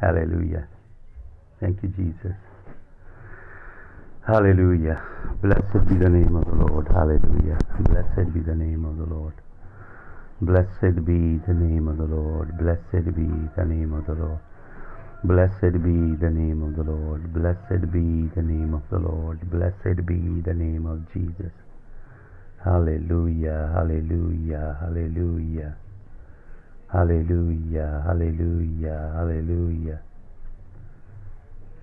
Hallelujah. Thank you, Jesus. Hallelujah. Blessed be the name of the Lord. Hallelujah. Blessed be the name of the Lord. Blessed be the name of the Lord. Blessed be the name of the Lord. Blessed be the name of the Lord. Blessed be the name of the Lord. Blessed be the name of Jesus. Hallelujah. Hallelujah. Hallelujah. Hallelujah. Hallelujah. Hallelujah.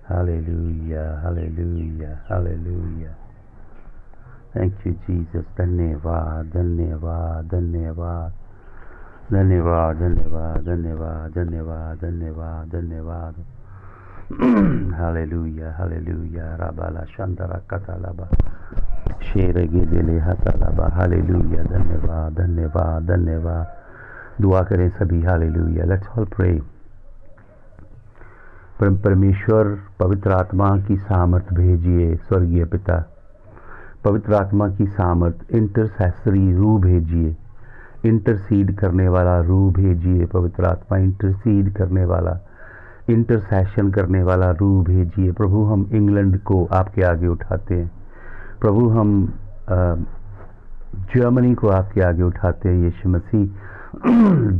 Hallelujah. Hallelujah. Hallelujah. Thank you, Jesus. धन्यवाद धन्यवाद धन्यवाद धन्यवाद धन्यवाद धन्यवाद धन्यवाद धन्यवाद धन्यवाद Hallelujah. Hallelujah. Rabala Shandara Katalaba Shere Gedele Hatalaba. Hallelujah. धन्यवाद धन्यवाद धन्यवाद. दुआ करें सभी. Hallelujah. Let's all pray. परमेश्वर पवित्र आत्मा की सामर्थ भेजिए स्वर्गीय पिता. पवित्र आत्मा की सामर्थ इंटरसेसरी रूह भेजिए. इंटरसीड करने वाला रूह भेजिए. पवित्र आत्मा इंटरसीड करने वाला, इंटरसेशन करने वाला रूह भेजिए. प्रभु हम इंग्लैंड को आपके आगे उठाते हैं. प्रभु हम जर्मनी को आपके आगे उठाते हैं. यीशु मसीह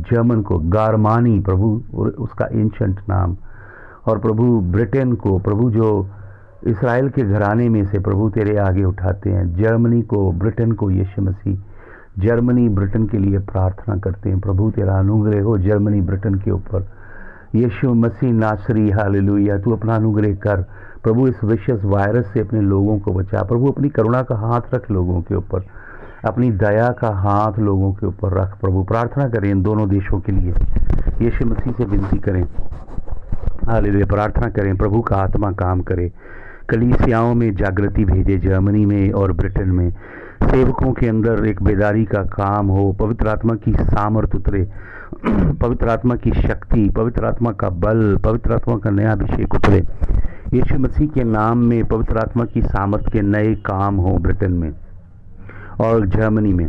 जर्मन को, गारमानी प्रभु उसका एंशंट नाम, और प्रभु ब्रिटेन को, प्रभु जो इसराइल के घराने में से प्रभु तेरे आगे उठाते हैं. जर्मनी को, ब्रिटेन को यीशु मसीह, जर्मनी ब्रिटेन के लिए प्रार्थना करते हैं. प्रभु तेरा अनुग्रह हो जर्मनी ब्रिटेन के ऊपर. यीशु मसीह नासरी. हालेलुया. तू अपना अनुग्रह कर प्रभु. इस विशेष वायरस से अपने लोगों को बचा प्रभु. अपनी करुणा का हाथ रख लोगों के ऊपर. अपनी दया का हाथ लोगों के ऊपर रख प्रभु. प्रार्थना करें इन दोनों देशों के लिए. यीशु मसीह से विनती करें. हालेलुया. प्रार्थना करें प्रभु का आत्मा काम करे. कलीसियाओं में जागृति भेजे. जर्मनी में और ब्रिटेन में सेवकों के अंदर एक बेदारी का काम हो. पवित्र आत्मा की सामर्थ उतरे. पवित्र आत्मा की शक्ति, पवित्र आत्मा का बल, पवित्र आत्मा का नया अभिषेक उतरे. यीशु मसीह के नाम में पवित्र आत्मा की सामर्थ के नए काम हो ब्रिटेन में और जर्मनी में.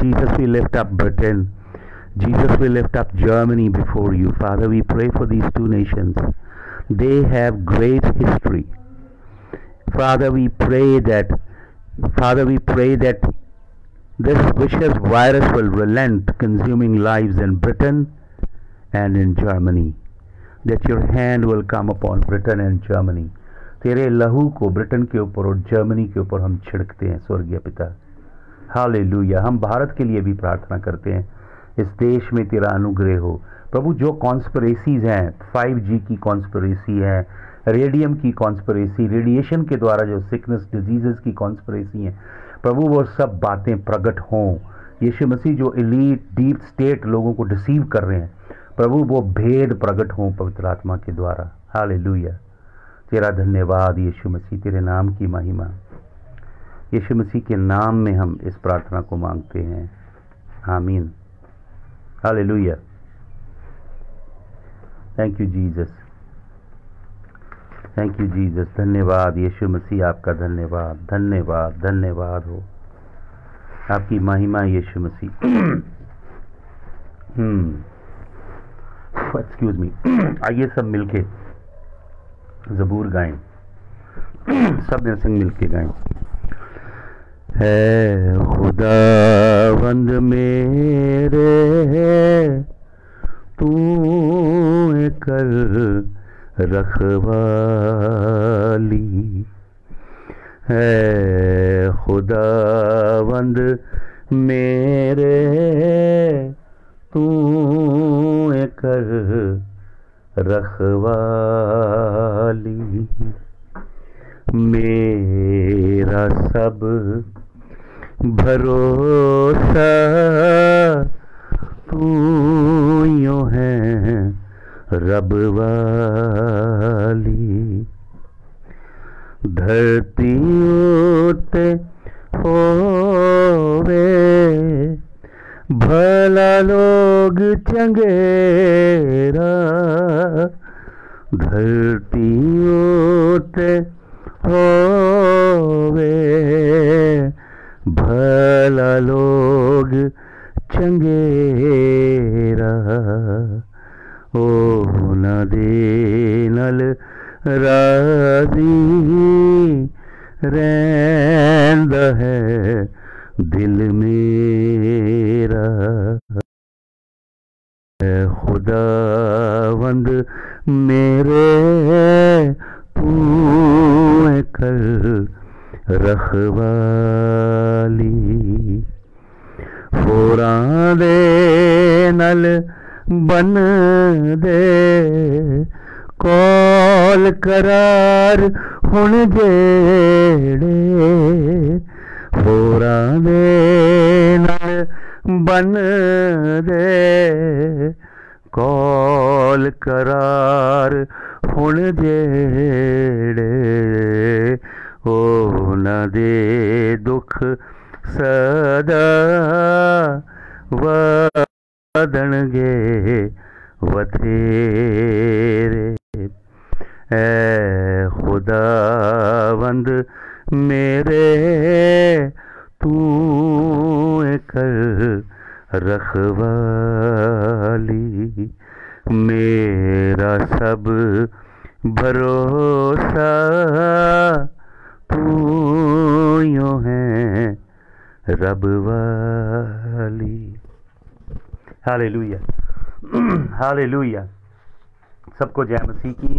Jesus we lift up Britain. Jesus, we lift up Germany before you. Father, we pray for these two nations. They have great history. Father, we pray that this vicious virus will relent, consuming lives in Britain and in Germany. That your hand will come upon Britain and Germany. तेरे लहू को Britain के ऊपर और Germany के ऊपर हम छिड़कते हैं स्वर्गीय पिता. हालेलुया. हम भारत के लिए भी प्रार्थना करते हैं. इस देश में तेरा अनुग्रह हो प्रभु. जो कॉन्स्पिरेसीज हैं, 5G की कॉन्स्पिरेसी है, रेडियम की कॉन्स्पिरेसी, रेडिएशन के द्वारा जो सिकनेस डिजीजेस की कॉन्स्पिरेसी है प्रभु, वो सब बातें प्रकट हों. यीशु मसीह जो एलीट डीप स्टेट लोगों को डिसीव कर रहे हैं प्रभु, वो भेद प्रकट हों पवित्र आत्मा के द्वारा. हालेलुया. तेरा धन्यवाद यीशु मसीह. तेरे नाम की महिमा. यीशु मसीह के नाम में हम इस प्रार्थना को मांगते हैं. आमीन. Hallelujah. Thank you Jesus. Thank you Jesus. धन्यवाद यीशु मसीह. आपका धन्यवाद धन्यवाद धन्यवाद हो. आपकी महिमा यीशु मसीह. Excuse me. आइए सब मिलके ज़बूर गाएं. सब ने संग मिलके गाएं. है खुदावंद मेरे तू कर रखवाली. है खुदावंद मेरे तू कर रखवाली. मेरा सब भरोसा तू यूं है रब वाली. धरती उते होवे भला लोग चंगेरा. धरती उते होवे भला लोग चंगेरा. ओ न दे नल राजी रैंदा है दिल मेरा, खुदावंद मेरे तू कर रखवाली, होरां दे नल बन दे कौल करार हुण जेड़े, होरां दे नल बन दे कौल करार हुण जेड़े, ओ न दे दुख सदा वधणगे वथेरे, ऐ खुदावंद मेरे तू कर रखवाली, मेरा सब भरोसा तू यो है रब वाली। Hallelujah, hallelujah. सबको जय मसीह की।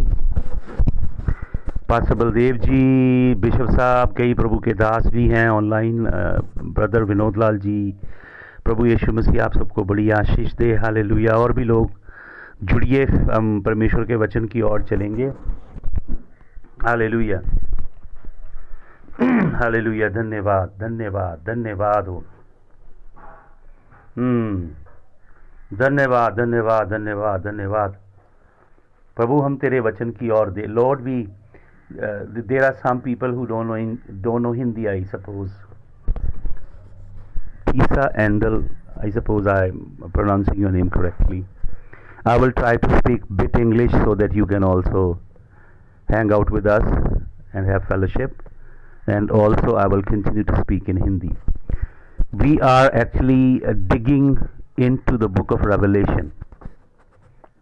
पास्टर बलदेव जी, बिशप साहब, कई प्रभु के दास भी हैं ऑनलाइन, ब्रदर विनोद लाल जी, प्रभु यीशु मसीह आप सबको बड़ी आशीष दे। हालेलुया। और भी लोग जुड़िए, हम परमेश्वर के वचन की ओर चलेंगे। Hallelujah, hallelujah. धन्यवाद, धन्यवाद, धन्यवाद हो। धन्यवाद, धन्यवाद, धन्यवाद, धन्यवाद प्रभु। हम तेरे वचन की ओर the Lord. We there are some people who don't know Hindi, I suppose. Isa Endel, I suppose I am pronouncing your name correctly. I will try to speak bit English so that you can also hang out with us and have fellowship, and also I will continue to speak in Hindi. We are actually digging into the book of Revelation.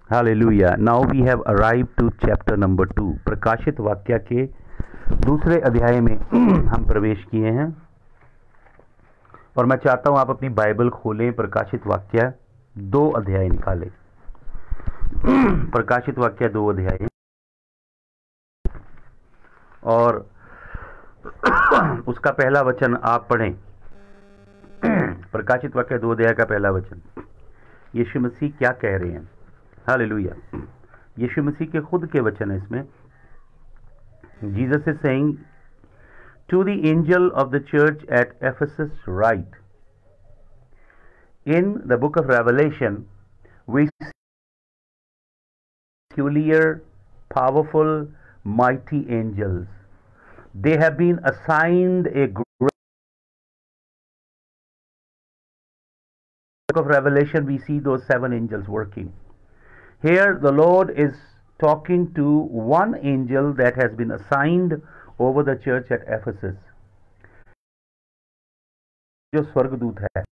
Hallelujah. Now we have arrived to chapter number 2. प्रकाशित वाक्य के दूसरे अध्याय में हम प्रवेश किए हैं, और मैं चाहता हूं आप अपनी बाइबल खोलें, प्रकाशित वाक्य 2 अध्याय निकालें। प्रकाशित वाक्य 2 अध्याय, और उसका पहला वचन आप पढ़ें। प्रकाशित वाक्य 2 अध्याय का पहला वचन, यीशु मसीह क्या कह रहे हैं। हालेलुया। यीशु मसीह के खुद के वचन है इसमें। Jesus is saying to the angel of the church at Ephesus right, in the book of revelation we see peculiar, powerful, mighty angels. They have been assigned a great book of Revelation. We see those 7 angels working. Here the Lord is talking to one angel that has been assigned over the church at Ephesus. जो स्वर्गदूत है,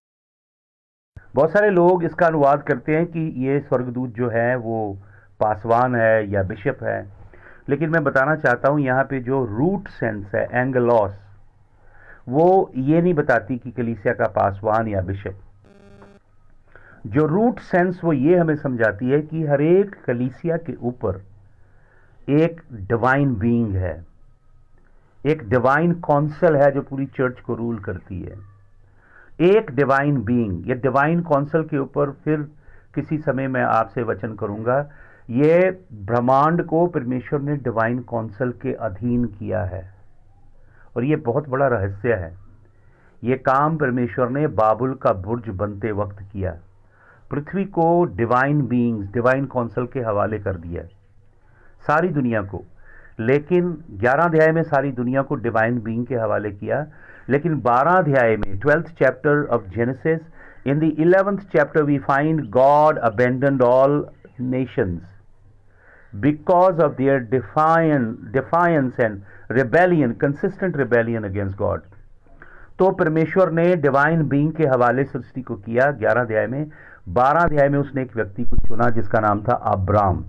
बहुत सारे लोग इसका अनुवाद करते हैं कि ये स्वर्गदूत जो है वो पासवान है या बिशप है, लेकिन मैं बताना चाहता हूं यहाँ पे जो रूट सेंस है एंगलोस, वो ये नहीं बताती कि कलीसिया का पासवान या बिशप। जो रूट सेंस वो ये हमें समझाती है कि हर एक कलीसिया के ऊपर एक डिवाइन बीइंग है, एक डिवाइन काउंसिल है जो पूरी चर्च को रूल करती है। एक डिवाइन बीइंग, ये डिवाइन काउंसिल के ऊपर फिर किसी समय मैं आपसे वचन करूंगा। ये ब्रह्मांड को परमेश्वर ने डिवाइन काउंसिल के अधीन किया है, और ये बहुत बड़ा रहस्य है। ये काम परमेश्वर ने बाबुल का बुर्ज बनते वक्त किया, पृथ्वी को डिवाइन बीइंग्स, डिवाइन काउंसिल के हवाले कर दिया, सारी दुनिया को। लेकिन 11 अध्याय में सारी दुनिया को डिवाइन बीइंग के हवाले किया, लेकिन 12 अध्याय में 12th chapter of Genesis, in the 11th chapter we find God abandoned all nations because of their defiance and rebellion, consistent rebellion against God. तो परमेश्वर ने डिवाइन बीइंग के हवाले सृष्टि को किया 11 अध्याय में, 12 अध्याय में उसने एक व्यक्ति को चुना जिसका नाम था अब्राम,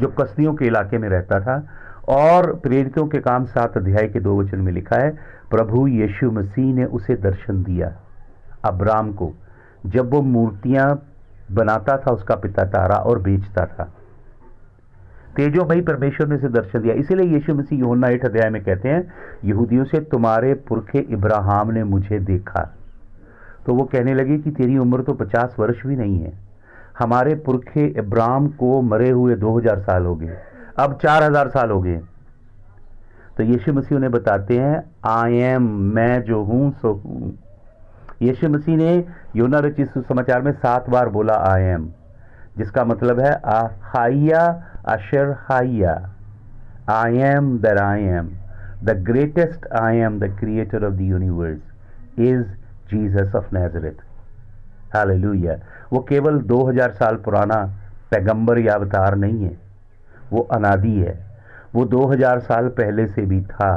जो कसदियों के इलाके में रहता था। और प्रेरितों के काम 7 अध्याय के 2 वचन में लिखा है, प्रभु यीशु मसीह ने उसे दर्शन दिया अब्राम को, जब वो मूर्तियां बनाता था उसका पिता तारा और बेचता था। तेजोमयी परमेश्वर ने उसे दर्शन दिया। इसीलिए यीशु मसीह यूहन्ना 8 अध्याय में कहते हैं, यहूदियों से तुम्हारे पुरखे इब्राहिम ने मुझे देखा। तो वो कहने लगे कि तेरी उम्र तो 50 वर्ष भी नहीं है, हमारे पुरखे इब्राहिम को मरे हुए 2000 साल हो गए, अब 4000 साल हो गए। तो यीशु मसीह उन्हें बताते हैं, आई एम, मैं जो हूं सो हूं। यीशु मसीह ने यूहन्ना रचित सुसमाचार में 7 बार बोला आई एम, जिसका मतलब है हाइया अशर हाइया, I am that I am, the greatest I am, the creator of the universe is Jesus of Nazareth. Hallelujah. वो केवल 2000 साल पुराना पैगंबर या अवतार नहीं है, वो अनादि है, वो 2000 साल पहले से भी था।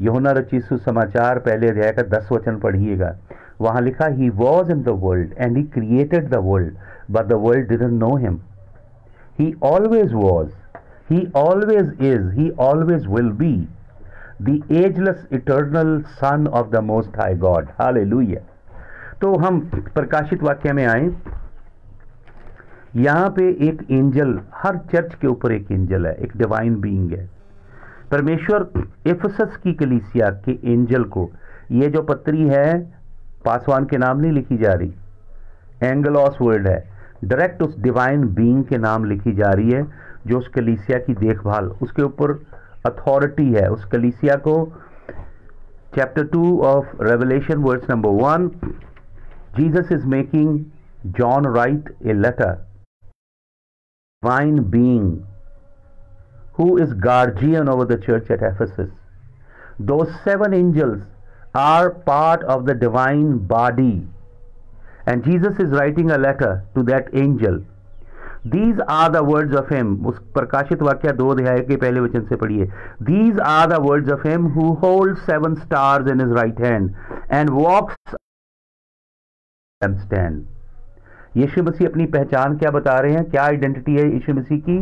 यूहन्ना रचित सुसमाचार पहले अध्याय का 10 वचन पढ़िएगा, वहां लिखा, he was in the world and he created the world but the world didn't know him. He always was, he always is, he always will be the ageless eternal son of the most high God. Hallelujah. तो हम प्रकाशित वाक्य में आए। यहां पे एक angel, हर church के ऊपर एक एंजल है, एक डिवाइन बीइंग है। परमेश्वर इफिसस की कलीसिया के एंजल को, ये जो पत्री है पासवान के नाम नहीं लिखी जा रही, एंगलोस वर्ड है, डायरेक्ट उस डिवाइन बीइंग के नाम लिखी जा रही है जो उस कलीसिया की देखभाल, उसके ऊपर अथॉरिटी है। उस कलीसिया को chapter 2 of Revelation verse number 1, Jesus is making John write a letter, divine being who is guardian over the church at Ephesus. Those 7 angels are part of the divine body, and Jesus is writing a letter to that angel. These are the words of him. उस प्रकाशित वाक्य 2 अध्याय के पहले वचन से पढ़िए, These are the words of him who holds 7 stars in his right hand and walks and stand. यीशु मसीह अपनी पहचान क्या बता रहे हैं, क्या आइडेंटिटी है यीशु मसीह की?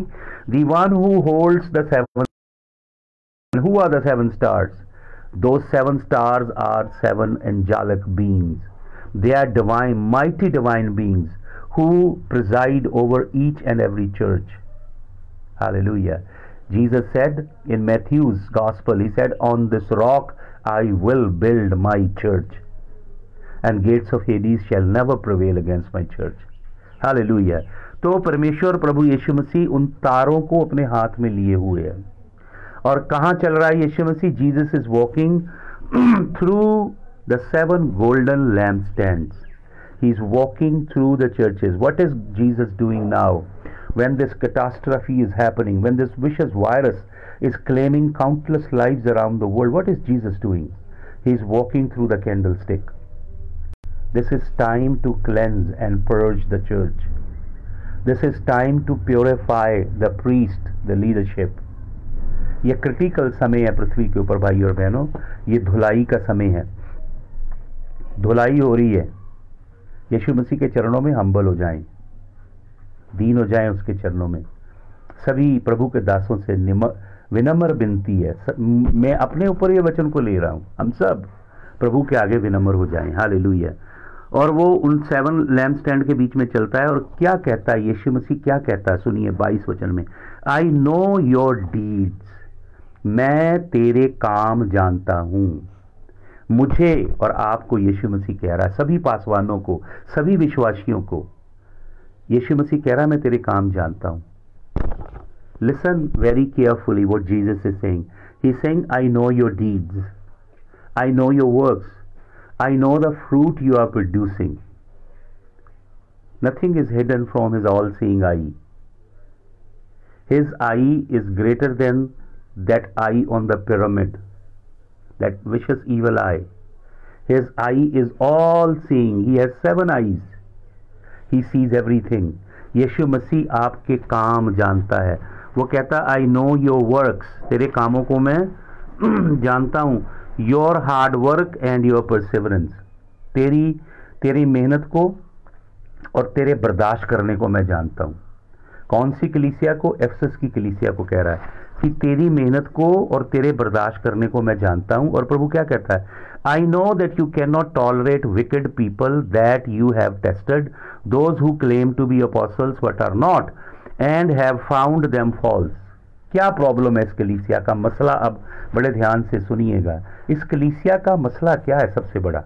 The one who holds the 7, who are the 7 stars? Those 7 stars are 7 angelic beings. They are divine, mighty divine beings who preside over each and every church. Hallelujah. Jesus said in Matthew's gospel, he said, on this rock I will build my church, and gates of Hades shall never prevail against my church. Hallelujah. तो परमेश्वर प्रभु यीशु मसीह उन तारों को अपने हाथ में लिए हुए है। और कहाँ चल रहा है यीशु मसीह? Jesus is walking through the 7 golden lampstands. He is walking through the churches. What is Jesus doing now? When this catastrophe is happening, when this vicious virus is claiming countless lives around the world, what is Jesus doing? He is walking through the candlestick. This is time to cleanse and purge the church. This is time to purify the priest, the leadership. ये critical समय है पृथ्वी के ऊपर भाई और बहनों, ये धुलाई का समय है, धुलाई हो रही है। यीशु मसीह के चरणों में हम्बल हो जाएं, दीन हो जाएं उसके चरणों में। सभी प्रभु के दासों से विनम्र विनती है, मैं अपने ऊपर ये वचन को ले रहा हूं, हम सब प्रभु के आगे विनम्र हो जाएं। हालेलुया। और वो उन 7 लैम्प स्टैंड के बीच में चलता है और क्या कहता है यीशु मसीह, क्या कहता है सुनिए 22 वचन में, आई नो योर डीड्स, मैं तेरे काम जानता हूं। मुझे और आपको यीशु मसीह कह रहा है, सभी पासवानों को, सभी विश्वासियों को यीशु मसीह कह रहा है मैं तेरे काम जानता हूं। Listen very carefully what Jesus is saying. He is saying I know your deeds, I know your works, I know the fruit you are producing. Nothing is hidden from his all-seeing eye. His eye is greater than that eye on the pyramid, that vicious evil eye. His eye is all-seeing. He has 7 eyes. He sees everything. यीशु मसीह आपके काम जानता है। वो कहता I know your works. तेरे कामों को मैं जानता हूँ। Your hard work and your perseverance, तेरी मेहनत को और तेरे बर्दाश्त करने को मैं जानता हूं। कौन सी कलीसिया को? एफेसस की कलीसिया को कह रहा है कि तेरी मेहनत को और तेरे बर्दाश्त करने को मैं जानता हूं। और प्रभु क्या कहता है? I know that you can not tolerate wicked people, that you have tested those who claim to be apostles but are not, and have found them false. क्या प्रॉब्लम है इस कलीसिया का? मसला अब बड़े ध्यान से सुनिएगा। इस कलीसिया का मसला क्या है? सबसे बड़ा,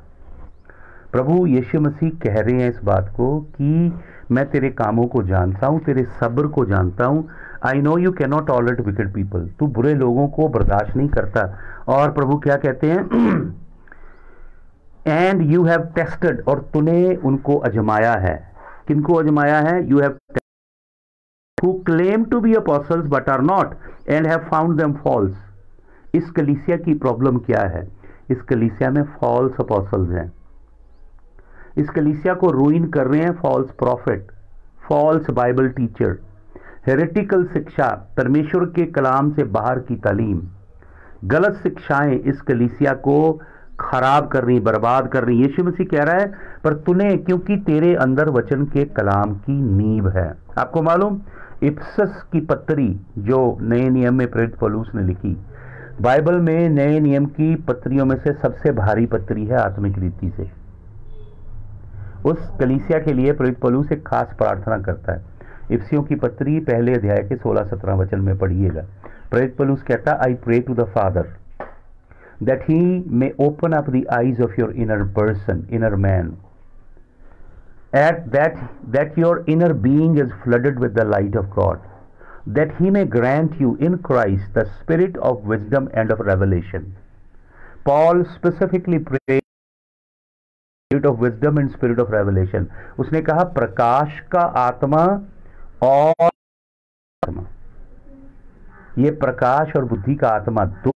प्रभु यीशु मसीह कह रहे हैं इस बात को कि मैं तेरे कामों को जानता हूं, तेरे सब्र को जानता हूं। I know you can not tolerate wicked people, तू बुरे लोगों को बर्दाश्त नहीं करता। और प्रभु क्या कहते हैं? एंड यू हैव टेस्टेड, और तूने उनको अजमाया है। किनको अजमाया है? You have who claim to be apostles but are not and have found them false। इस कलीसिया की प्रॉब्लम क्या है? इस कलीसिया में फॉल्स apostles हैं। इस कलीसिया को रूइन कर रहे हैं false prophet, false Bible teacher, heretical शिक्षा, परमेश्वर के कलाम से बाहर की तालीम, गलत शिक्षाएं इस कलीसिया को खराब कर रही, बर्बाद कर रही। यीशु मसीह कह रहा है पर तूने, क्योंकि तेरे अंदर वचन के कलाम की नींव है। आपको मालूम, इफिसस की पत्री जो नए नियम में प्रेरित पौलुस ने लिखी, बाइबल में नए नियम की पत्रियों में से सबसे भारी पत्री है आत्मिक रीति से। उस कलीसिया के लिए प्रेरित पौलुस एक खास प्रार्थना करता है। इफिसियों की पत्री पहले अध्याय के 16-17 वचन में पढ़िएगा। प्रेरित पौलुस कहता, I pray to the Father that he may open up the eyes of your inner person, inner man, that your inner being is flooded with the light of God, that he may grant you in Christ the spirit of wisdom and of revelation। Paul specifically prayed spirit of wisdom and spirit of revelation। उसने कहा प्रकाश का आत्मा और आत्मा, ये प्रकाश और बुद्धि का आत्मा, दो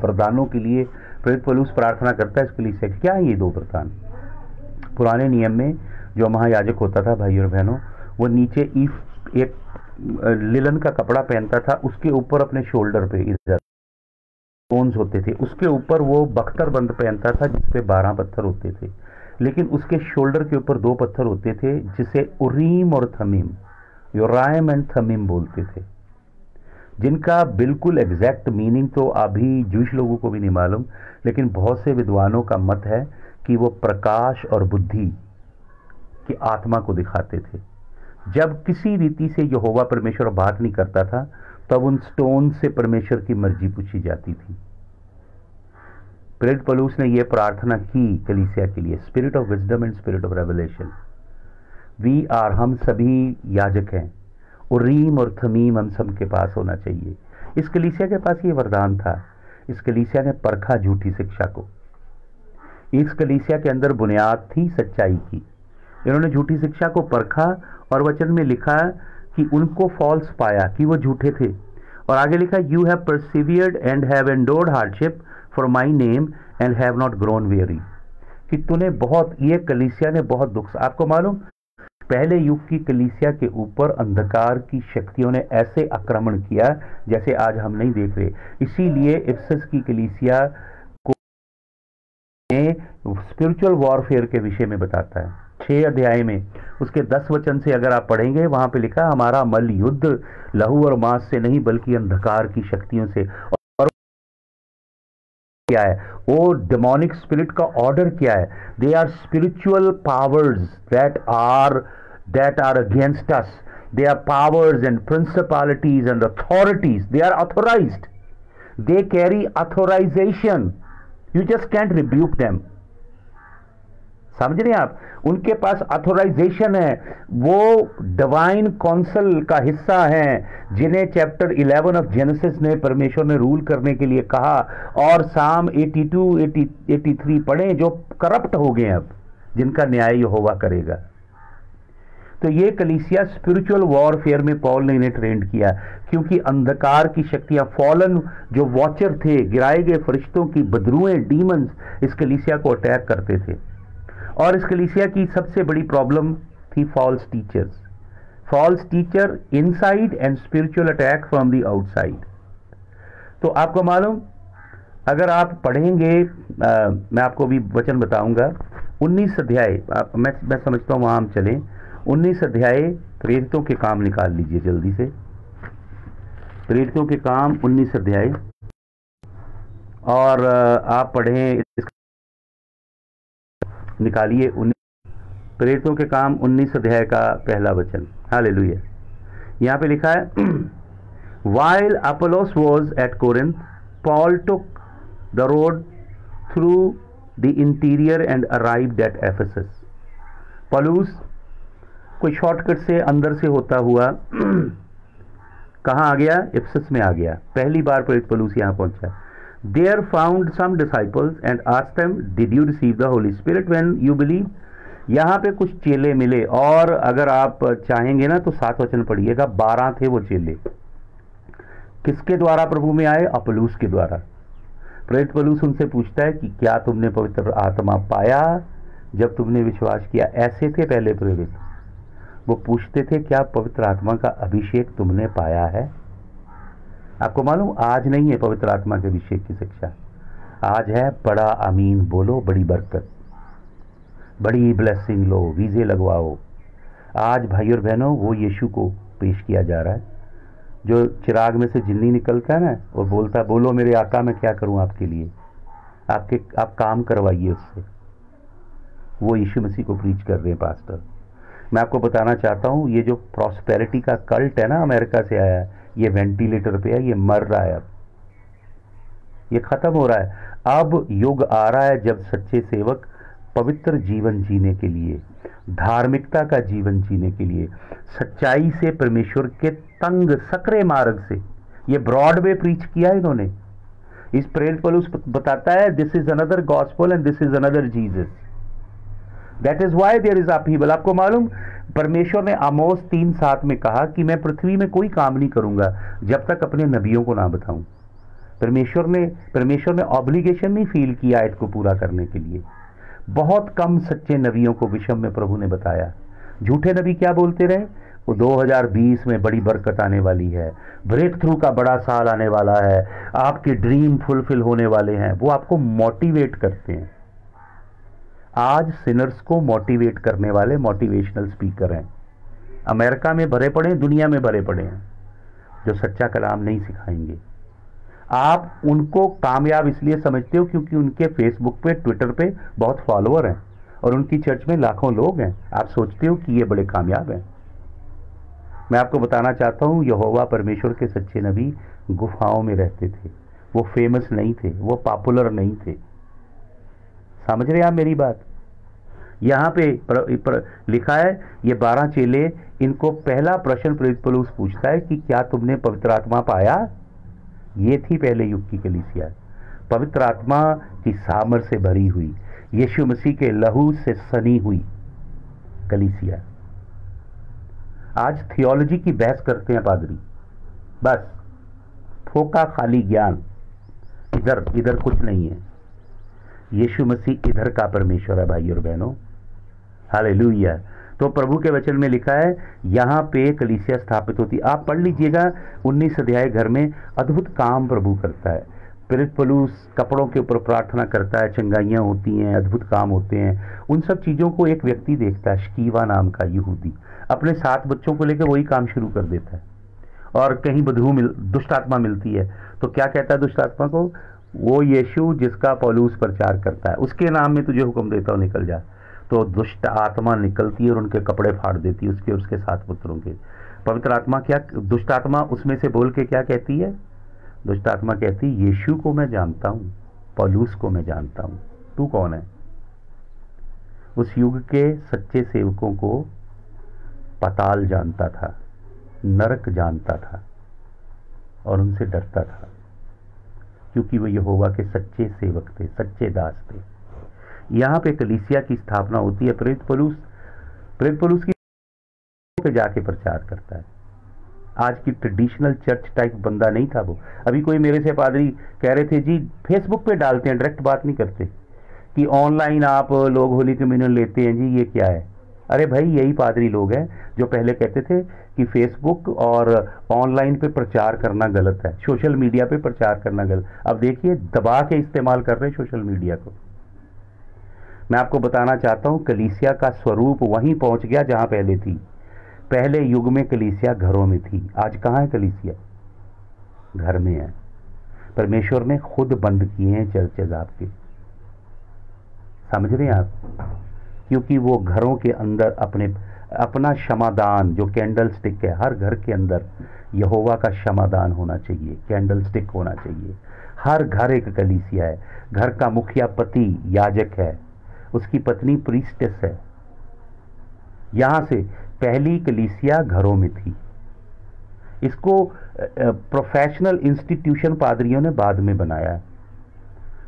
वरदानों के लिए प्रेरित पौलुस प्रार्थना करता है इसके लिए। क्या है ये दो वरदान? पुराने नियम में जो महायाजक होता था, भाई और बहनों, वो नीचे एक लिलन का कपड़ा पहनता था, उसके ऊपर अपने शोल्डर पे इधर बोन्स होते थे, उसके ऊपर वो बख्तर बंद पहनता था जिसपे 12 पत्थर होते थे, लेकिन उसके शोल्डर के ऊपर 2 पत्थर होते थे जिसे उरीम और थमीम, योराइम एंड थमीम बोलते थे, जिनका बिल्कुल एग्जैक्ट मीनिंग तो अभी जूश लोगों को भी नहीं मालूम, लेकिन बहुत से विद्वानों का मत है कि वो प्रकाश और बुद्धि की आत्मा को दिखाते थे। जब किसी रीति से यहोवा परमेश्वर बात नहीं करता था, तब उन स्टोन से परमेश्वर की मर्जी पूछी जाती थी। प्रेरित पौलुस ने यह प्रार्थना की कलीसिया के लिए, spirit of wisdom and spirit of revelation. We are, हम सभी याजक हैं, उरीम और थमीम हम सब के पास होना चाहिए। इस कलीसिया के पास ये वरदान था। इस कलीसिया ने परखा झूठी शिक्षा को। इस कलीसिया के अंदर बुनियाद थी सच्चाई की। इन्होंने झूठी शिक्षा को परखा और वचन में लिखा कि उनको फॉल्स पाया कि वो झूठे थे। और आगे लिखा, you have persevered and have endured hardship for my name and have not grown weary, कि तूने बहुत, ये कलीसिया ने बहुत दुख। आपको मालूम, पहले युग की कलीसिया के ऊपर अंधकार की शक्तियों ने ऐसे आक्रमण किया जैसे आज हम नहीं देख रहे। इसीलिए इफिसस की कलीसिया को स्पिरिचुअल वॉरफेयर के विषय में बताता है 6 अध्याय में। उसके 10 वचन से अगर आप पढ़ेंगे, वहां पे लिखा, हमारा मल युद्ध लहू और मांस से नहीं बल्कि अंधकार की शक्तियों से। और क्या है वो डेमोनिक स्पिरिट का ऑर्डर क्या है? They are spiritual powers that are against us. They are powers and principalities and authorities. They are authorized. They carry authorization. You just can't rebuke them. समझ रहे हैं आप? उनके पास अथोराइजेशन है। वो डिवाइन काउंसिल का हिस्सा हैं, जिन्हें चैप्टर 11 ऑफ जेनेसिस ने परमेश्वर ने रूल करने के लिए कहा। और साम 82, 83 पढ़ें, जो करप्ट हो गए अब, जिनका न्याय यहोवा करेगा। तो ये कलीसिया स्पिरिचुअल वॉरफेयर में पॉल ने इन्हें ट्रेंड किया, क्योंकि अंधकार की शक्तियां, फॉलन जो वॉचर थे, गिराए गए फरिश्तों की बदरूएं, डीमंस, इस कलीसिया को अटैक करते थे। और इस कलीसिया की सबसे बड़ी प्रॉब्लम थी false teachers, false teacher inside and spiritual attack from the outside. तो आपको मालूम, अगर आप पढ़ेंगे, मैं आपको भी वचन बताऊंगा, 19 अध्याय, मैं समझता हूँ वहाँ हम चलें। 19 अध्याय प्रेरितों के काम निकाल लीजिए जल्दी से। प्रेरितों के काम 19 अध्याय, और आप पढ़ें, निकालिए प्रेरितों के काम 19 अध्याय का पहला वचन। हालेलुया। यहाँ पे लिखा है, While Apollos was at Corinth, Paul took the road through the interior and arrived at Ephesus. पौलुस कोई शॉर्टकट से अंदर से होता हुआ कहाँ आ गया? इफिसस में आ गया। पहली बार प्रेरित पौलुस यहाँ पहुंचा। There found some disciples and asked them, Did you receive the Holy Spirit when you believed? यहाँ पे कुछ चेले मिले, और अगर आप चाहेंगे ना तो 7 वचन पढ़िएगा। 12 थे वो चेले। किसके द्वारा प्रभु में आए? अपुल्लोस के द्वारा। प्रेरित पौलुस उनसे पूछता है कि क्या तुमने पवित्र आत्मा पाया जब तुमने विश्वास किया? ऐसे थे पहले प्रेरित। वो पूछते थे क्या पवित्र आत्मा का अभिषेक तुमने पाया है? आपको मालूम, आज नहीं है पवित्र आत्मा के अभिषेक की शिक्षा, आज है बड़ा आमीन बोलो, बड़ी बरकत, बड़ी ब्लेसिंग लो, वीजे लगवाओ। आज भाई और बहनों वो यीशु को पेश किया जा रहा है जो चिराग में से जिन्नी निकलता है ना और बोलता है, बोलो मेरे आका मैं क्या करूं आपके लिए, आप काम करवाइए उससे। वो यीशु मसीह को प्रीच कर रहे हैं पास्टर। मैं आपको बताना चाहता हूं, ये जो प्रॉस्पेरिटी का कल्ट है ना, अमेरिका से आया है, ये वेंटिलेटर पे है, ये मर रहा है, अब ये खत्म हो रहा है। अब युग आ रहा है जब सच्चे सेवक पवित्र जीवन जीने के लिए, धार्मिकता का जीवन जीने के लिए, सच्चाई से परमेश्वर के तंग सकरे मार्ग से, ये ब्रॉडवे प्रीच किया इन्होंने। इस प्रेरित पौलुस बताता है, this is another gospel and this is another Jesus, that is why there is upheaval. आपको मालूम, परमेश्वर ने आमोस 3:7 में कहा कि मैं पृथ्वी में कोई काम नहीं करूंगा जब तक अपने नबियों को ना बताऊं। परमेश्वर ने ऑब्लिगेशन नहीं फील किया आयत को पूरा करने के लिए। बहुत कम सच्चे नबियों को विषम में प्रभु ने बताया। झूठे नबी क्या बोलते रहे? वो 2020 में बड़ी बरकत आने वाली है, ब्रेक थ्रू का बड़ा साल आने वाला है, आपके ड्रीम फुलफिल होने वाले हैं। वो आपको मोटिवेट करते हैं। आज सिनर्स को मोटिवेट करने वाले मोटिवेशनल स्पीकर हैं, अमेरिका में भरे पड़े हैं, दुनिया में भरे पड़े हैं, जो सच्चा कलाम नहीं सिखाएंगे। आप उनको कामयाब इसलिए समझते हो क्योंकि उनके फेसबुक पे, ट्विटर पे बहुत फॉलोअर हैं और उनकी चर्च में लाखों लोग हैं। आप सोचते हो कि ये बड़े कामयाब हैं। मैं आपको बताना चाहता हूं, यहोवा परमेश्वर के सच्चे नबी गुफाओं में रहते थे। वो फेमस नहीं थे, वो पॉपुलर नहीं थे। समझ रहे आप मेरी बात? यहाँ पे लिखा है, ये 12 चेले, इनको पहला प्रश्न प्रेरित पौलुस पूछता है कि क्या तुमने पवित्र आत्मा पाया? ये थी पहले युग की कलीसिया, पवित्र आत्मा की सामर्थ से भरी हुई, यीशु मसीह के लहू से सनी हुई कलीसिया। आज थियोलॉजी की बहस करते हैं पादरी, बस फोका खाली ज्ञान, इधर कुछ नहीं है। यीशु मसीह इधर का परमेश्वर है भाई और बहनों, हालेलुया। तो प्रभु के वचन में लिखा है, यहाँ पे कलीसिया स्थापित होती। आप पढ़ लीजिएगा 19 अध्याय, घर में अद्भुत काम प्रभु करता है। प्रेरित पौलुस कपड़ों के ऊपर प्रार्थना करता है, चंगाइयाँ होती हैं, अद्भुत काम होते हैं। उन सब चीज़ों को एक व्यक्ति देखता है, शकीवा नाम का यहूदी, अपने 7 बच्चों को लेकर वही काम शुरू कर देता है। और कहीं दुष्ट आत्मा मिलती है तो क्या कहता है दुष्ट आत्मा को? वो यीशु जिसका पौलुस प्रचार करता है, उसके नाम में तुझे हुक्म देता हूँ, निकल जा। तो दुष्ट आत्मा निकलती है और उनके कपड़े फाड़ देती है, उसके 7 पुत्रों के। पवित्र आत्मा क्या, दुष्ट आत्मा उसमें से बोल के क्या कहती है? दुष्ट आत्मा कहती, यीशु को मैं जानता हूँ, पौलुस को मैं जानता हूँ, तू कौन है? उस युग के सच्चे सेवकों को पाताल जानता था, नरक जानता था और उनसे डरता था, क्योंकि वो यहोवा के सच्चे सेवक थे, सच्चे दास थे। यहाँ पे कलीसिया की स्थापना होती है। प्रेरित पौलुस की पे जाके प्रचार करता है। आज की ट्रेडिशनल चर्च टाइप बंदा नहीं था वो। अभी कोई मेरे से पादरी कह रहे थे, जी फेसबुक पे डालते हैं, डायरेक्ट बात नहीं करते कि ऑनलाइन आप लोग होली कम्युनियन लेते हैं, जी ये क्या है? अरे भाई, यही पादरी लोग हैं जो पहले कहते थे कि फेसबुक और ऑनलाइन पे प्रचार करना गलत है, सोशल मीडिया पे प्रचार करना गलत। अब देखिए, दबा के इस्तेमाल कर रहे हैं सोशल मीडिया को। मैं आपको बताना चाहता हूं कलीसिया का स्वरूप वहीं पहुंच गया जहां पहले थी। पहले युग में कलीसिया घरों में थी, आज कहां है कलीसिया? घर में है। परमेश्वर ने खुद बंद किए हैं चर्चेज आपके, समझ रहे हैं आप? क्योंकि वो घरों के अंदर अपना क्षमादान, जो कैंडल स्टिक है, हर घर के अंदर यहोवा का क्षमादान होना चाहिए, कैंडल स्टिक होना चाहिए। हर घर एक कलीसिया है। घर का मुखिया पति याजक है, उसकी पत्नी प्रीस्टेस है। यहां से पहली कलीसिया घरों में थी। इसको प्रोफेशनल इंस्टीट्यूशन पादरियों ने बाद में बनाया है,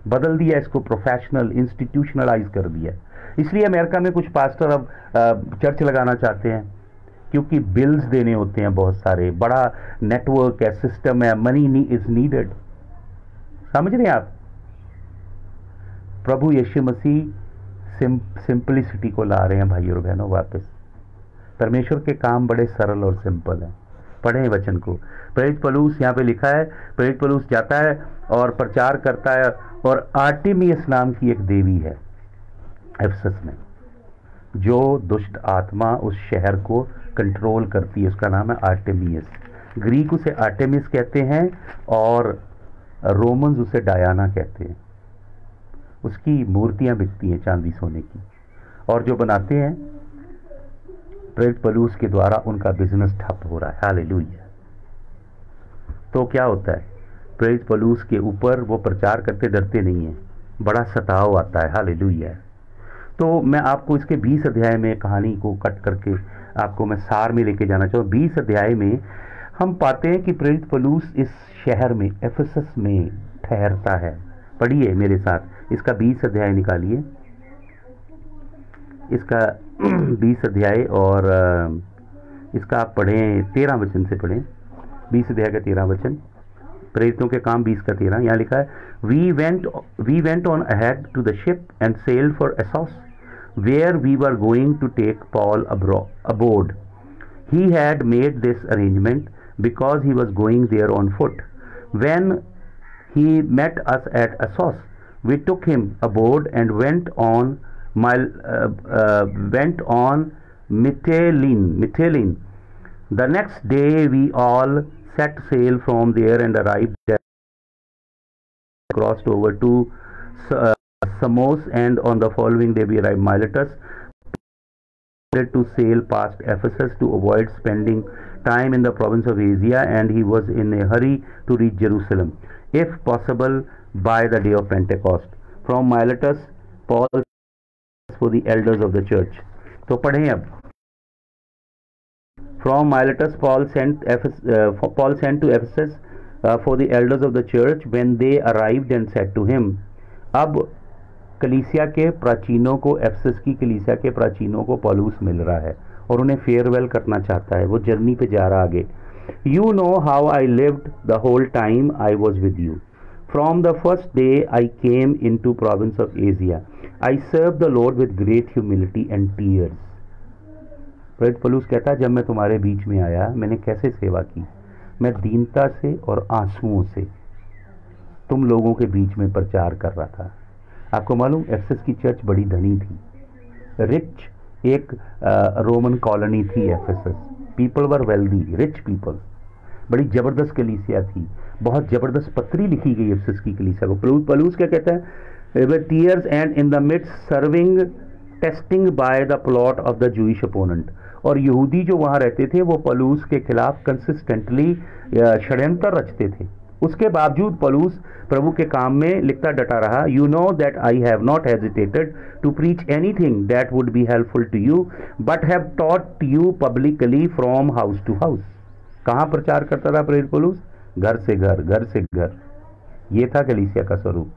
बदल दिया इसको, प्रोफेशनल इंस्टीट्यूशनलाइज कर दिया। इसलिए अमेरिका में कुछ पास्टर अब चर्च लगाना चाहते हैं, क्योंकि बिल्स देने होते हैं बहुत सारे, बड़ा नेटवर्क है, सिस्टम है, मनी इज नीडेड। समझ रहे हैं आप? प्रभु यीशु मसीह सिंपलिसिटी को ला रहे हैं भाई और बहनों वापस। परमेश्वर के काम बड़े सरल और सिंपल हैं। पढ़ें वचन को। प्रेरित पौलुस, यहाँ पे लिखा है, प्रेरित पौलुस जाता है और प्रचार करता है, और आर्टेमियस नाम की एक देवी है एफेसस में, जो दुष्ट आत्मा उस शहर को कंट्रोल करती है, उसका नाम है आर्टेमियस। ग्रीक उसे आर्टेमिस कहते हैं और रोमन्स उसे डायना कहते हैं। उसकी मूर्तियां बिकती हैं चांदी सोने की, और जो बनाते हैं प्रेरित पौलुस के द्वारा उनका बिजनेस ठप हो रहा है। हालेलुया। तो क्या होता है, प्रेरित पौलुस के ऊपर वो प्रचार करते डरते नहीं हैं, बड़ा सताव आता है। हालेलुया। तो मैं आपको इसके 20 अध्याय में कहानी को कट करके आपको मैं सार में लेके जाना चाहूँ। 20 अध्याय में हम पाते हैं कि प्रेरित पौलुस इस शहर में, एफेसस में ठहरता है। पढ़िए मेरे साथ, इसका 20 अध्याय निकालिए, इसका 20 अध्याय, और इसका आप पढ़ें 13 वचन से पढ़ें। 20 अध्याय का 13 वचन, प्रेरितों के काम 20 का 13। यहाँ लिखा है, we went on ahead to the ship and sailed for Assos, where we were going to take Paul aboard. He had made this arrangement because he was going there on foot. When he met us at Assos, we took him aboard and went on Mytilene. The next day we all set sail from there and arrived there, crossed over to Samos, and on the following day we arrived Miletus, to sail past Ephesus to avoid spending time in the province of Asia, and he was in a hurry to reach Jerusalem, if possible by the day of Pentecost. From Miletus, Paul for the elders of the church. तो पढ़ें अब। From Miletus, Paul sent to Ephesus for the elders of the church when they arrived and said to him. अब कलीसिया के प्राचीनों को, Ephesus की कलीसिया के प्राचीनों को पौलुस मिल रहा है और उन्हें फेयरवेल करना चाहता है। वो जर्नी पे जा रहा आगे। You know how I lived the whole time I was with you, from the first day I came into province of Asia, I serve the Lord with great humility and tears. प्रेरित पौलुस कहता है, जब मैं तुम्हारे बीच में आया मैंने कैसे सेवा की, मैं दीनता से और आंसुओं से तुम लोगों के बीच में प्रचार कर रहा था। आपको मालूम, एफेसस की चर्च बड़ी धनी थी, रिच, एक रोमन कॉलोनी थी Ephesus. People were wealthy, rich people. बड़ी जबरदस्त कलीसिया थी, बहुत जबरदस्त पत्री लिखी गई एफेसस की कलीसिया को। पौलुस क्या कहता है, with tears and in the midst serving testing by the plot of the Jewish opponent. और यहूदी जो वहां रहते थे वो पौलुस के खिलाफ कंसिस्टेंटली षड्यंत्र रचते थे। उसके बावजूद पौलुस प्रभु के काम में लिखता डटा रहा। You know that I have not hesitated to preach anything that would be helpful to you, but have taught you publicly from house to house. कहाँ प्रचार करता था प्रेरित पौलुस? घर से घर, घर से घर। ये था कलीसिया का स्वरूप।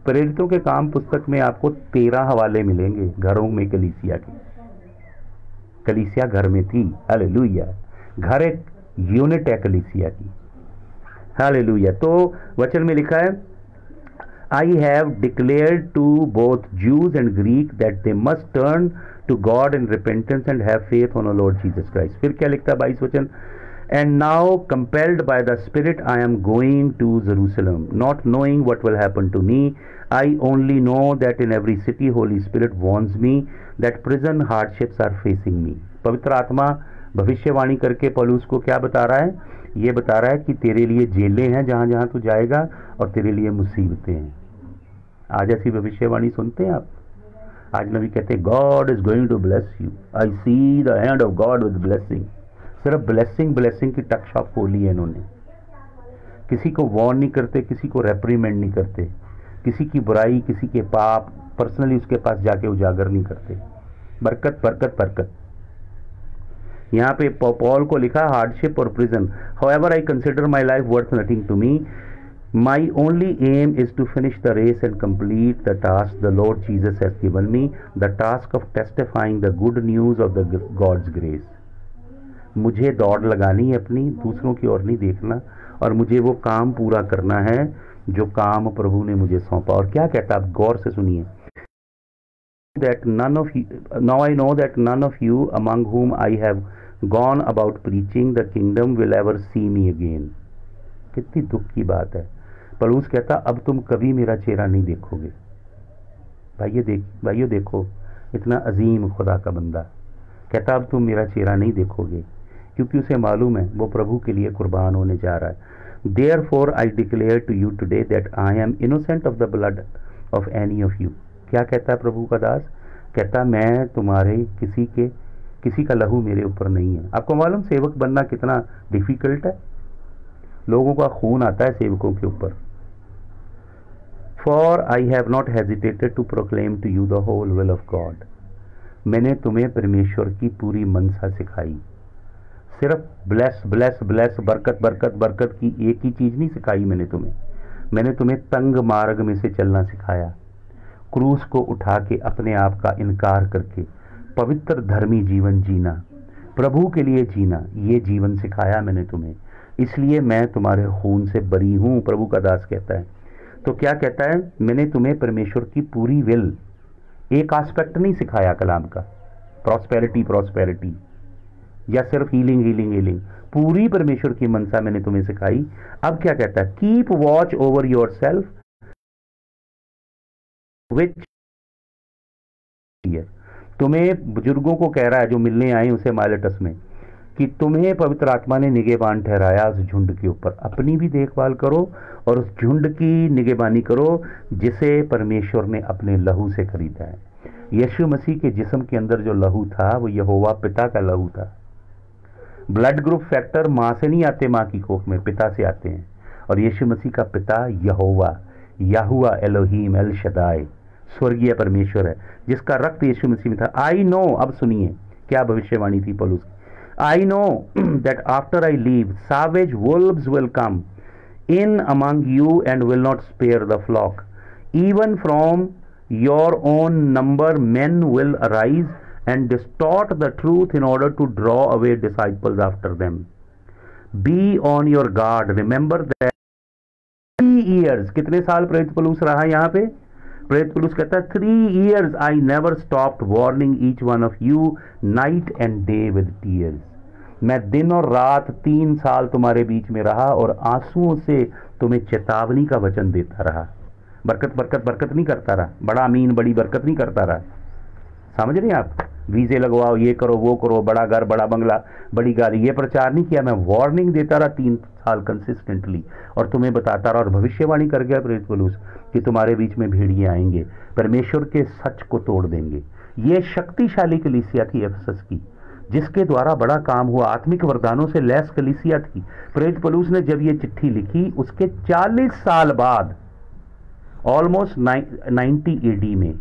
प्रेरितों के काम पुस्तक में आपको 13 हवाले मिलेंगे घरों में कलीसिया के। कलीसिया घर में थी। हालेलुया। घर एक यूनिट है कलीसिया की। हालेलुया। तो वचन में लिखा है, I have declared to both Jews and Greek that they must turn to God in repentance and have faith on the Lord Jesus Christ. फिर क्या लिखता है 22 वचन, And now, compelled by the Spirit, I am going to Jerusalem, not knowing what will happen to me. I only know that in every city, Holy Spirit warns me that prison hardships are facing me. पवित्र आत्मा भविष्यवाणी करके पौलुस को क्या बता रहा है? ये बता रहा है कि तेरे लिए जेलें हैं जहां जहां तू जाएगा, और तेरे लिए मुसीबतें हैं. आज ऐसी भविष्यवाणी सुनते हैं आप? आज नबी कहते हैं God is going to bless you, I see the hand of God with blessing. सिर्फ ब्लेसिंग की टकशॉप खोली है इन्होंने. किसी को वॉर्न नहीं करते, किसी को रेप्रीमेंड नहीं करते, किसी की बुराई, किसी के पाप पर्सनली उसके पास जाके उजागर नहीं करते. बरकत बरकत बरकत. यहाँ पे पॉल को लिखा हार्डशिप और prison. However I consider my life worth nothing to me. My only aim is to finish the race and complete the task the Lord Jesus has given me, the task of testifying the good news of the God's grace. मुझे दौड़ लगानी है अपनी, दूसरों की ओर नहीं देखना, और मुझे वो काम पूरा करना है जो काम प्रभु ने मुझे सौंपा. और क्या कहता, आप गौर से सुनिए. That none of you, now I know that none of you among whom I have gone about preaching the kingdom will ever see me again. कितनी दुख की बात है. पौलुस कहता अब तुम कभी मेरा चेहरा नहीं देखोगे. भाइयों देखो, इतना अजीम खुदा का बंदा कहता अब तुम मेरा चेहरा नहीं देखोगे, क्योंकि उसे मालूम है वो प्रभु के लिए कुर्बान होने जा रहा है. Therefore I declare to you today that I am innocent of the blood of any of you. क्या कहता है प्रभु का दास? कहता मैं तुम्हारे किसी का लहू मेरे ऊपर नहीं है. आपको मालूम सेवक बनना कितना डिफिकल्ट है? लोगों का खून आता है सेवकों के ऊपर. For I have not hesitated to proclaim to you the whole will of God. मैंने तुम्हें परमेश्वर की पूरी मनसा सिखाई. सिर्फ ब्लेस ब्लेस ब्लेस, बरकत बरकत बरकत की एक ही चीज नहीं सिखाई मैंने तुम्हें तंग मार्ग में से चलना सिखाया. क्रूस को उठा के अपने आप का इनकार करके पवित्र धर्मी जीवन जीना, प्रभु के लिए जीना, ये जीवन सिखाया मैंने तुम्हें. इसलिए मैं तुम्हारे खून से बरी हूं, प्रभु का दास कहता है. तो क्या कहता है? मैंने तुम्हें परमेश्वर की पूरी विल, एक एस्पेक्ट नहीं सिखाया कलाम का, प्रॉस्पेरिटी या सिर्फ हीलिंग, पूरी परमेश्वर की मनसा मैंने तुम्हें सिखाई. अब क्या कहता है? Keep watch over your self which. तुम्हें बुजुर्गों को कह रहा है जो मिलने आए उसे माइलेटस में, कि तुम्हें पवित्र आत्मा ने निगहबान ठहराया उस झुंड के ऊपर. अपनी भी देखभाल करो और उस झुंड की निगहबानी करो जिसे परमेश्वर ने अपने लहू से खरीदा है. यीशु मसीह के जिस्म के अंदर जो लहू था वो यहोवा पिता का लहू था. ब्लड ग्रुप फैक्टर माँ से नहीं आते, माँ की कोख में पिता से आते हैं. और यीशु मसीह का पिता यहोवा, याहुआ एलोहीम एल शदाई, स्वर्गीय परमेश्वर है, जिसका रक्त यीशु मसीह में था. आई नो, अब सुनिए क्या भविष्यवाणी थी पौलुस की. I know that after I leave, savage wolves will come in among you and will not spare the flock. Even from your own number men will arise and distort the truth in order to draw away disciples after them. Be on your guard. Remember that 3 years, कितने साल प्रेरित पौलुस रहा यहाँ पे? प्रेरित पौलुस कहता है 3 years I never stopped warning each one of you night and day with tears. मैं दिन और रात 3 साल तुम्हारे बीच में रहा और आंसुओं से तुम्हें चेतावनी का वचन देता रहा. बरकत बरकत बरकत नहीं करता रहा, बड़ा अमीन बड़ी बरकत नहीं करता रहा. समझ रहे हैं आप? वीजे लगवाओ, ये करो वो करो, बड़ा घर बड़ा बंगला बड़ी गाड़ी, ये प्रचार नहीं किया. मैं वार्निंग देता रहा 3 साल कंसिस्टेंटली, और तुम्हें बताता रहा. और भविष्यवाणी कर गया प्रेरित पौलुस कि तुम्हारे बीच में भेड़िए आएंगे, परमेश्वर के सच को तोड़ देंगे. ये शक्तिशाली कलीसिया थी एफेसस की, जिसके द्वारा बड़ा काम हुआ. आत्मिक वरदानों से लैस कलीसिया थी. प्रेरित पौलुस ने जब ये चिट्ठी लिखी उसके 40 साल बाद, ऑलमोस्ट 90 एडी में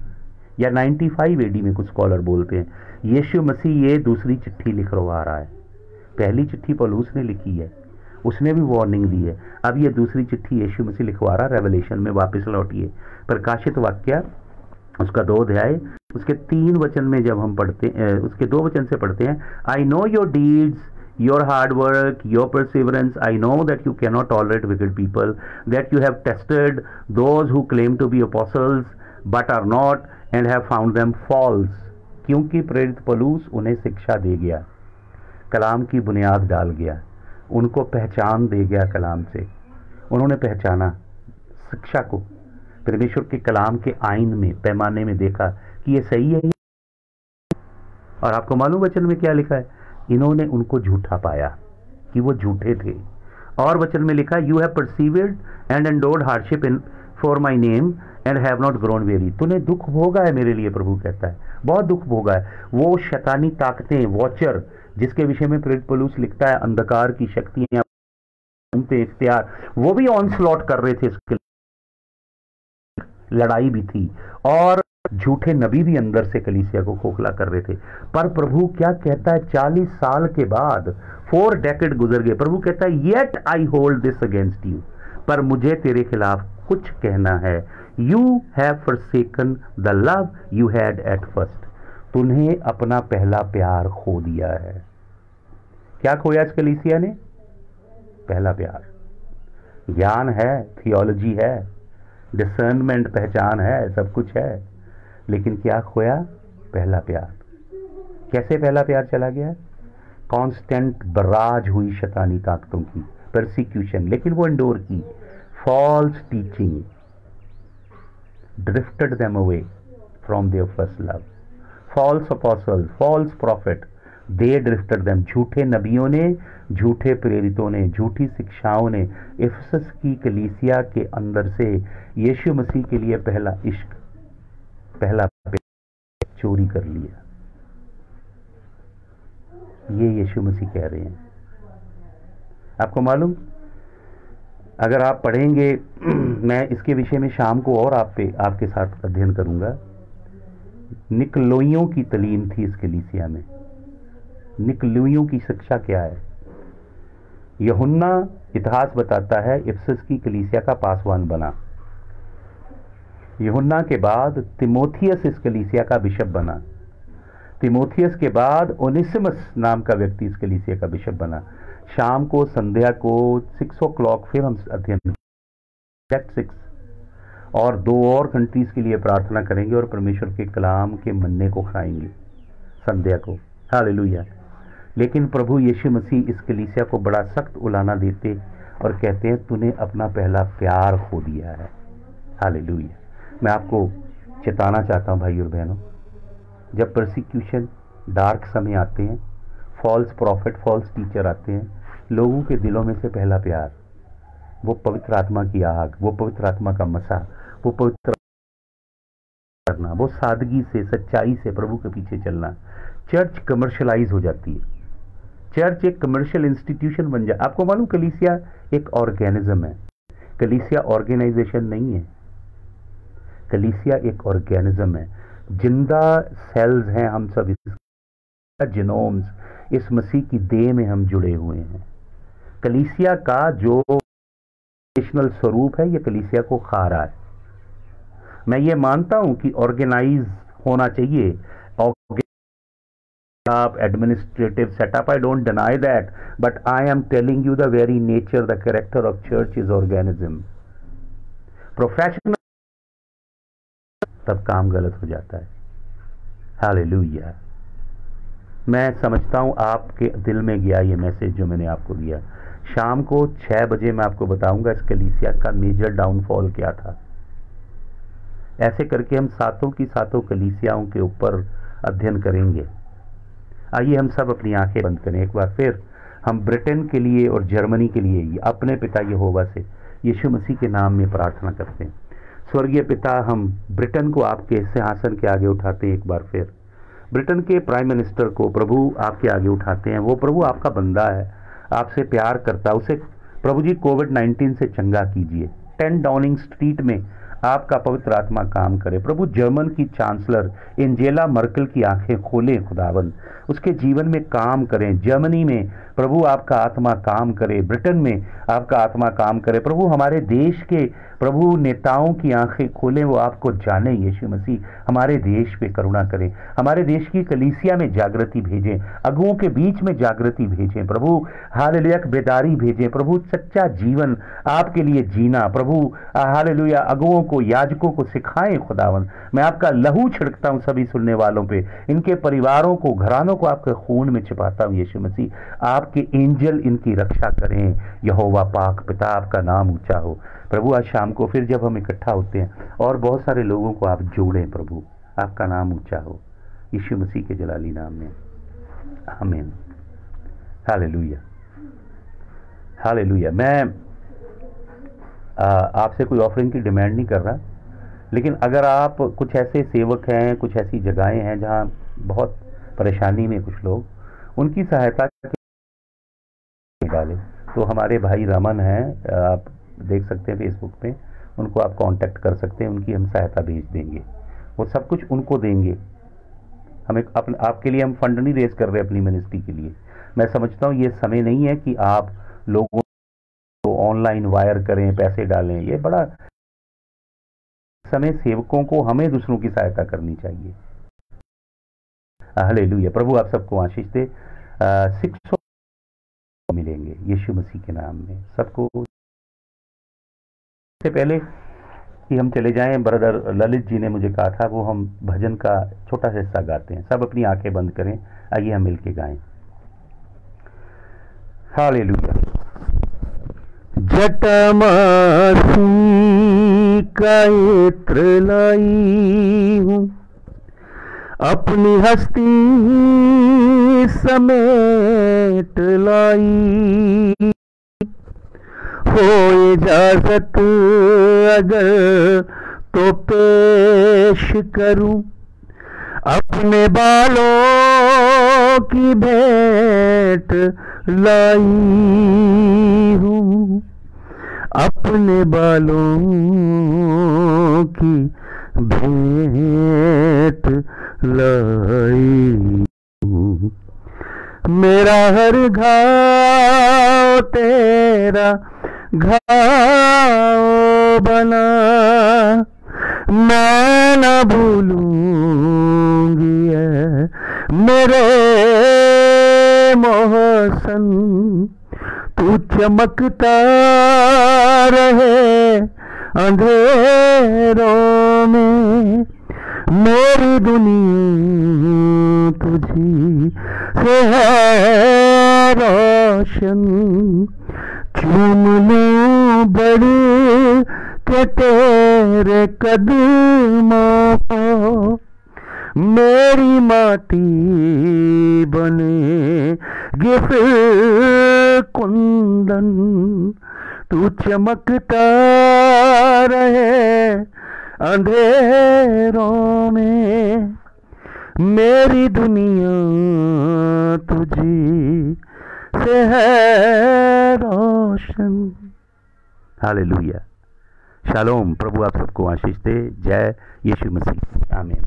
या 95 एडी में कुछ स्कॉलर बोलते हैं, यीशु मसीह ये दूसरी चिट्ठी लिखवा रहा है. पहली चिट्ठी पौलुस ने लिखी है, उसने भी वार्निंग दी है. अब ये दूसरी चिट्ठी यीशु मसीह लिखवा रहा. रेवलेशन में वापस लौटिए, प्रकाशित वाक्य उसका 2 अध्याय उसके 3 वचन में जब हम पढ़ते हैं, उसके 2 वचन से पढ़ते हैं. I know your deeds, your hard work, your perseverance. I know that you cannot tolerate wicked people, that you have tested those who claim to be apostles but are not and have found them false. क्योंकि प्रेरित पौलुस उन्हें शिक्षा दे गया, कलाम की बुनियाद डाल गया, उनको पहचान दे गया कलाम से। उन्होंने पहचाना शिक्षा को, परमेश्वर के कलाम के आईन में, पैमाने में देखा कि ये सही है। और आपको मालूम वचन में क्या लिखा है? इन्होंने उनको झूठा पाया कि वो झूठे थे। और वचन में लिखा, you have persevered and endured hardship in for my name and have not grown weary. तूने दुख भोगा है मेरे लिए, प्रभु कहता है, बहुत दुख भोगा है। वो शैतानी ताकतें, वॉचर, जिसके विषय में प्रेरित पौलुस लिखता है, अंधकार की शक्तियां, इख्तियार, वो भी ऑनस्लॉट कर रहे थे, इसके लड़ाई भी थी। और झूठे नबी भी अंदर से कलीसिया को खोखला कर रहे थे। पर प्रभु क्या कहता है? 40 साल के बाद, 4 डेकेड गुजर गए, प्रभु कहता है, yet I hold this against you, पर मुझे तेरे खिलाफ कुछ कहना है। You have forsaken the love you had at first. तुम्हें अपना पहला प्यार खो दिया है। क्या खोया इस कलीसिया ने? पहला प्यार। ज्ञान है, थियोलॉजी है, डिसर्नमेंट, पहचान है, सब कुछ है, लेकिन क्या खोया? पहला प्यार। कैसे पहला प्यार चला गया? कांस्टेंट बराज हुई शैतानी ताकतों की, परसिक्यूशन, लेकिन वो इंडोर की। False teaching drifted them away from their first love. False apostles, false prophet, they drifted them. झूठे नबियों ने, झूठे प्रेरितों ने, झूठी शिक्षाओं ने इफिसस की कलीसिया के अंदर से यीशु मसीह के लिए पहला इश्क, पहला प्यार चोरी कर लिया। ये यीशु मसीह कह रहे हैं। आपको मालूम, अगर आप पढ़ेंगे, मैं इसके विषय में शाम को और आपके साथ अध्ययन करूंगा। निकलोइयों की तालीम थी इस कलीसिया में। निकलोइयों की शिक्षा क्या है? यूहन्ना इतिहास बताता है, इफिसस की कलीसिया का पासवान बना। यूहन्ना के बाद तिमोथियस इस कलीसिया का बिशप बना। तिमोथियस के बाद ओनेसिमस नाम का व्यक्ति इस कलीसिया का बिशप बना। शाम को, संध्या को 6 o'clock फिर हम अध्ययन 6 और 2 और कंट्रीज के लिए प्रार्थना करेंगे और परमेश्वर के कलाम के मन्ने को खाएंगे संध्या को। हालेलुया। लेकिन प्रभु यीशु मसीह इस कलीसिया को बड़ा सख्त उलाना देते और कहते हैं, तूने अपना पहला प्यार खो दिया है। हालेलुया। मैं आपको चेताना चाहता हूं भाई और बहनों, जब परसिक्यूशन, डार्क समय आते हैं, फॉल्स प्रॉफिट, फॉल्स टीचर आते हैं, लोगों के दिलों में से पहला प्यार, वो पवित्र आत्मा की आग, वो पवित्र आत्मा का मसा, वो पवित्र करना, वो सादगी से, सच्चाई से प्रभु के पीछे चलना। चर्च कमर्शलाइज हो जाती है। चर्च एक कमर्शियल इंस्टीट्यूशन बन जाए। आपको मालूम, कलीसिया एक ऑर्गेनिज्म है। कलीसिया ऑर्गेनाइजेशन नहीं है। कलीसिया एक ऑर्गेनिज्म है। जिंदा सेल्स हैं हम सब, इसका जीनोम्स, इस मसीह की देह में हम जुड़े हुए हैं। कलीसिया का जो नेशनल स्वरूप है, ये कलीसिया को खा रहा है। मैं ये मानता हूं कि ऑर्गेनाइज होना चाहिए, administrative setup, I don't deny that, but I am telling you the very nature, the character of church is organism. Professional, तब काम गलत हो जाता है। हालेलुया। मैं समझता हूं आपके दिल में गया ये मैसेज जो मैंने आपको दिया। शाम को 6 बजे मैं आपको बताऊंगा इस कलीसिया का मेजर डाउनफॉल क्या था। ऐसे करके हम सातों की सातों कलीसियाओं के ऊपर अध्ययन करेंगे। आइए हम सब अपनी आंखें बंद करें। एक बार फिर हम ब्रिटेन के लिए और जर्मनी के लिए अपने पिता यहोवा से यीशु मसीह के नाम में प्रार्थना करते हैं। स्वर्गीय पिता, हम ब्रिटेन को आपके सिंहासन के आगे उठाते हैं। एक बार फिर ब्रिटेन के प्राइम मिनिस्टर को प्रभु आपके आगे उठाते हैं। वो प्रभु आपका बंदा है, आपसे प्यार करता है। उसे प्रभु जी कोविड-19 से चंगा कीजिए। 10 डाउनिंग स्ट्रीट में आपका पवित्र आत्मा काम करे। प्रभु जर्मन की चांसलर एंजेला मर्केल की आंखें खोलें खुदावंद, उसके जीवन में काम करें। जर्मनी में प्रभु आपका आत्मा काम करे, ब्रिटेन में आपका आत्मा काम करे। प्रभु हमारे देश के प्रभु नेताओं की आंखें खोलें, वो आपको जाने। यीशु मसीह हमारे देश पे करुणा करें, हमारे देश की कलीसिया में जागृति भेजें, अगुओं के बीच में जागृति भेजें प्रभु। हालेलुया, बेदारी भेजें प्रभु, सच्चा जीवन आपके लिए जीना प्रभु। हालेलुया, अगुओं को, याजकों को सिखाएं खुदावन। मैं आपका लहू छिड़कता हूं सभी सुनने वालों पे, इनके परिवारों को, घरानों को आपके खून में छिपाता हूं यीशु मसीह। आपके एंजल इनकी रक्षा करें। यहोवा पाक पिता आपका नाम ऊंचा हो। प्रभु आज शाम को फिर जब हम इकट्ठा होते हैं और बहुत सारे लोगों को आप जोड़ें प्रभु, आपका नाम ऊंचा हो यीशु मसीह के जलाली नाम में, आमीन। Hallelujah, hallelujah. मैं आपसे कोई ऑफरिंग की डिमांड नहीं कर रहा, लेकिन अगर आप कुछ ऐसे सेवक हैं, कुछ ऐसी जगहें हैं जहां बहुत परेशानी में कुछ लोग, उनकी सहायता डालें, तो हमारे भाई रमन हैं, आप देख सकते हैं फेसबुक पे, उनको आप कांटेक्ट कर सकते हैं, उनकी हम सहायता भेज देंगे, वो सब कुछ उनको देंगे। हमें आपके लिए हम फंड नहीं रेज कर रहे अपनी मिनिस्ट्री के लिए। मैं समझता हूँ ये समय नहीं है कि आप लोगों को ऑनलाइन वायर करें, पैसे डालें, ये बड़ा समय सेवकों को हमें दूसरों की सहायता करनी चाहिए। हालेलुया। प्रभु आप सबको आशीष दे। 600 मिलेंगे यीशु मसीह के नाम में सबको। इससे पहले कि हम चले जाएं, ब्रदर ललित जी ने मुझे कहा था वो हम भजन का छोटा सा हिस्सा गाते हैं। सब अपनी आंखें बंद करें, आइए हम मिलके गाएं। हालेलुया। जटामासी का इत्र लाई हूँ, अपनी हस्ती समेट लाई, हो इजाजत अगर तो पेश करूं, अपने बालों की भेंट लाई हूँ, अपने बालों की भेंट लाई हूँ। मेरा हर घाव तेरा घाव बना, मैं न भूलूंगी मेरे मोहसन, तू चमकता रहे अंधेरों में, मेरी दुनिया तुझी से है रोशन, चूम लूं बड़ी के तेरे कदमों को, मेरी माटी बने फिर कुंदन, तू चमकता रहे अंधेरों में, मेरी दुनिया तुझी से है रोशन। हालेलुया। शालोम। प्रभु आप सबको आशीष दे। जय यीशु मसीह। आमीन।